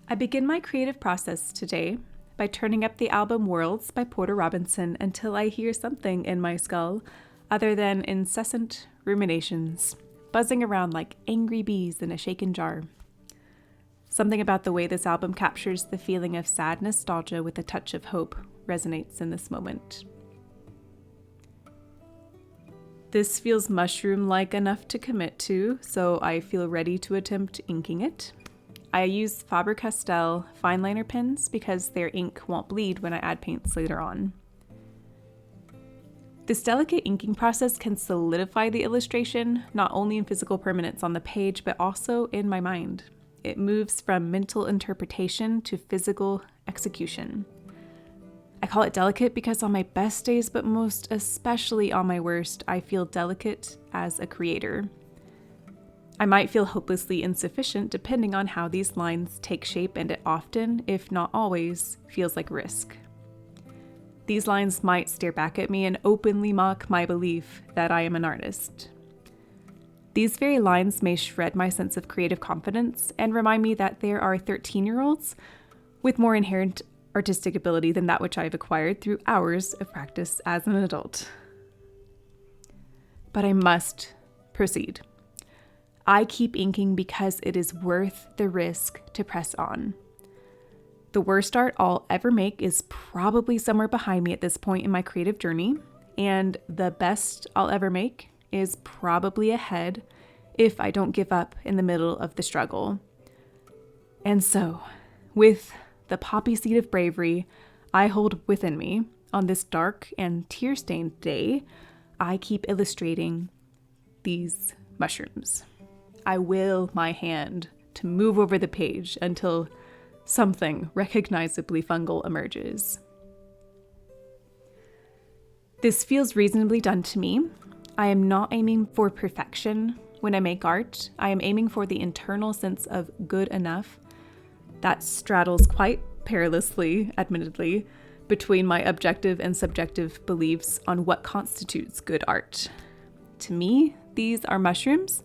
I begin my creative process today by turning up the album Worlds by Porter Robinson until I hear something in my skull other than incessant ruminations, buzzing around like angry bees in a shaken jar. Something about the way this album captures the feeling of sad nostalgia with a touch of hope resonates in this moment. This feels mushroom-like enough to commit to, so I feel ready to attempt inking it. I use Faber-Castell fine liner pens because their ink won't bleed when I add paints later on. This delicate inking process can solidify the illustration, not only in physical permanence on the page, but also in my mind. It moves from mental interpretation to physical execution. I call it delicate because on my best days, but most especially on my worst, I feel delicate as a creator. I might feel hopelessly insufficient depending on how these lines take shape, and it often, if not always, feels like risk. These lines might stare back at me and openly mock my belief that I am an artist. These very lines may shred my sense of creative confidence and remind me that there are 13-year-olds with more inherent artistic ability than that which I have acquired through hours of practice as an adult. But I must proceed. I keep inking because it is worth the risk to press on. The worst art I'll ever make is probably somewhere behind me at this point in my creative journey, and the best I'll ever make is probably ahead if I don't give up in the middle of the struggle. And so, with the poppy seed of bravery I hold within me on this dark and tear-stained day, I keep illustrating these mushrooms. I will my hand to move over the page until something recognizably fungal emerges. This feels reasonably done to me. I am not aiming for perfection when I make art. I am aiming for the internal sense of good enough that straddles quite perilously, admittedly, between my objective and subjective beliefs on what constitutes good art. To me, these are mushrooms,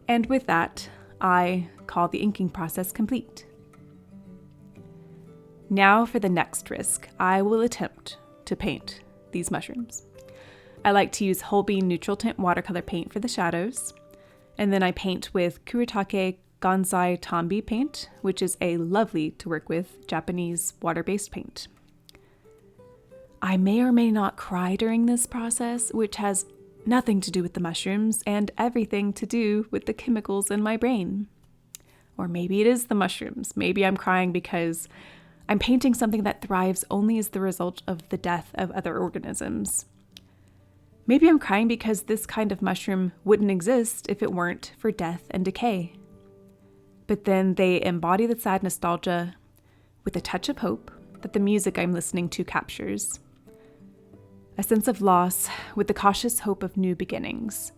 and with that, I call the inking process complete. Now for the next risk, I will attempt to paint these mushrooms. I like to use whole bean neutral tint watercolor paint for the shadows, and then I paint with Kuretake Gansai Tambi paint, which is a lovely to work with Japanese water-based paint. I may or may not cry during this process, which has nothing to do with the mushrooms and everything to do with the chemicals in my brain. Or maybe it is the mushrooms. Maybe I'm crying because I'm painting something that thrives only as the result of the death of other organisms. Maybe I'm crying because this kind of mushroom wouldn't exist if it weren't for death and decay. But then they embody the sad nostalgia with a touch of hope that the music I'm listening to captures. A sense of loss with the cautious hope of new beginnings.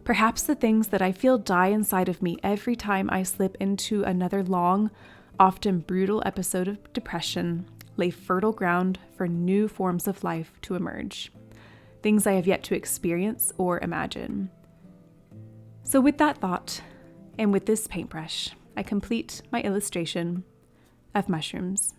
Perhaps the things that I feel die inside of me every time I slip into another long, often brutal episode of depression lay fertile ground for new forms of life to emerge. Things I have yet to experience or imagine. So with that thought, and with this paintbrush, I complete my illustration of mushrooms.